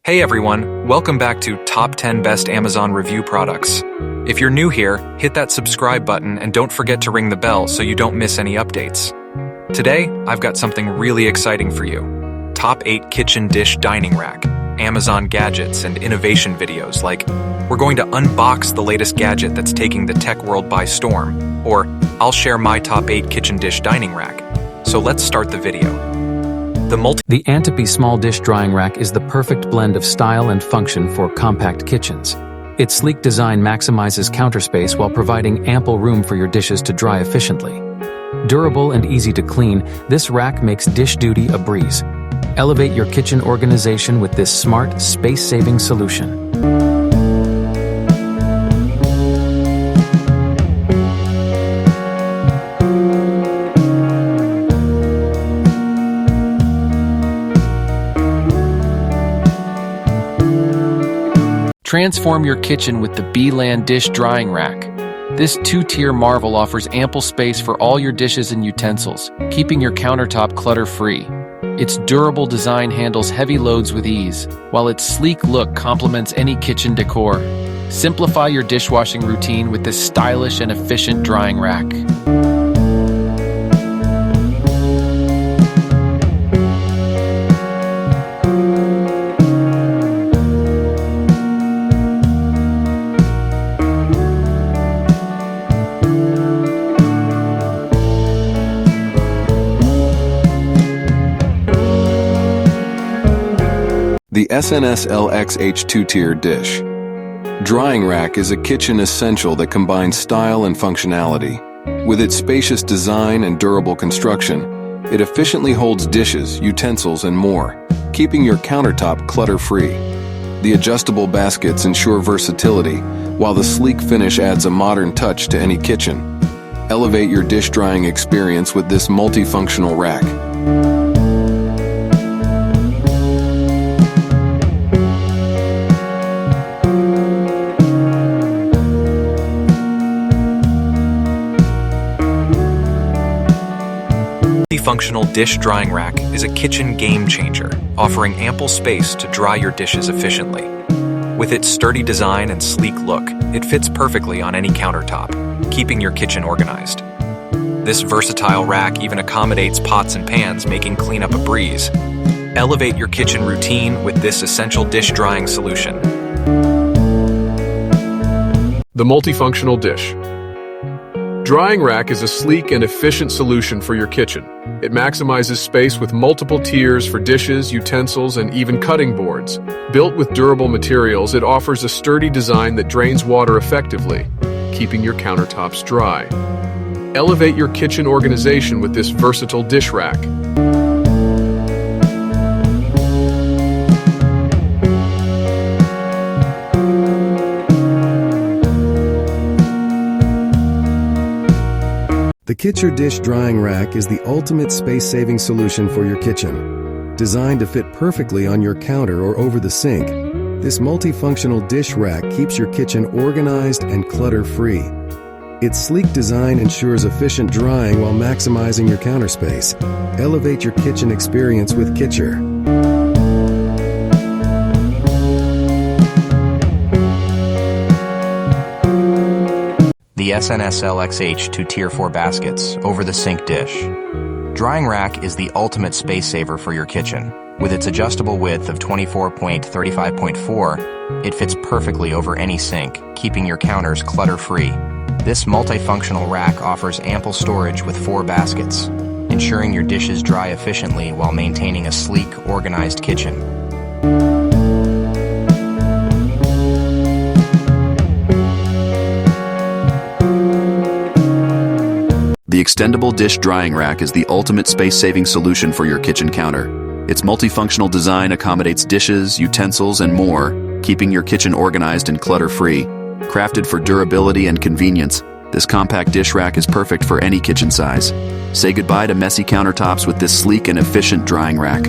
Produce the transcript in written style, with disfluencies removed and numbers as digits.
Hey everyone, welcome back to Top 10 Best Amazon Review Products. If you're new here, hit that subscribe button and don't forget to ring the bell so you don't miss any updates. Today, I've got something really exciting for you. Top 8 Kitchen Dish Dining Rack, Amazon gadgets and innovation videos like we're going to unbox the latest gadget that's taking the tech world by storm, or I'll share my top 8 kitchen dish dining rack. So let's start the video. The Antipy Small Dish Drying Rack is the perfect blend of style and function for compact kitchens. Its sleek design maximizes counter space while providing ample room for your dishes to dry efficiently. Durable and easy to clean, this rack makes dish duty a breeze. Elevate your kitchen organization with this smart, space-saving solution. Transform your kitchen with the B-Land Dish Drying Rack. This two-tier marvel offers ample space for all your dishes and utensils, keeping your countertop clutter-free. Its durable design handles heavy loads with ease, while its sleek look complements any kitchen decor. Simplify your dishwashing routine with this stylish and efficient drying rack. The SNS LXH 2-tier dish drying rack is a kitchen essential that combines style and functionality. With its spacious design and durable construction, it efficiently holds dishes, utensils, and more, keeping your countertop clutter-free. The adjustable baskets ensure versatility, while the sleek finish adds a modern touch to any kitchen. Elevate your dish drying experience with this multifunctional rack. Functional dish drying rack is a kitchen game changer, offering ample space to dry your dishes efficiently. With its sturdy design and sleek look, it fits perfectly on any countertop, keeping your kitchen organized. This versatile rack even accommodates pots and pans, making cleanup a breeze. Elevate your kitchen routine with this essential dish drying solution. The multifunctional dish drying rack is a sleek and efficient solution for your kitchen. It maximizes space with multiple tiers for dishes, utensils, and even cutting boards. Built with durable materials, it offers a sturdy design that drains water effectively, keeping your countertops dry. Elevate your kitchen organization with this versatile dish rack. The Kitchen Dish Drying Rack is the ultimate space-saving solution for your kitchen. Designed to fit perfectly on your counter or over the sink, this multifunctional dish rack keeps your kitchen organized and clutter-free. Its sleek design ensures efficient drying while maximizing your counter space. Elevate your kitchen experience with Kitchen. The SNS LXH 2-tier 4 baskets over the sink dish. Drying rack is the ultimate space saver for your kitchen. With its adjustable width of 24.35.4, it fits perfectly over any sink, keeping your counters clutter-free. This multifunctional rack offers ample storage with 4 baskets, ensuring your dishes dry efficiently while maintaining a sleek, organized kitchen. The extendable dish drying rack is the ultimate space-saving solution for your kitchen counter. Its multifunctional design accommodates dishes, utensils, and more, keeping your kitchen organized and clutter-free. Crafted for durability and convenience, this compact dish rack is perfect for any kitchen size. Say goodbye to messy countertops with this sleek and efficient drying rack.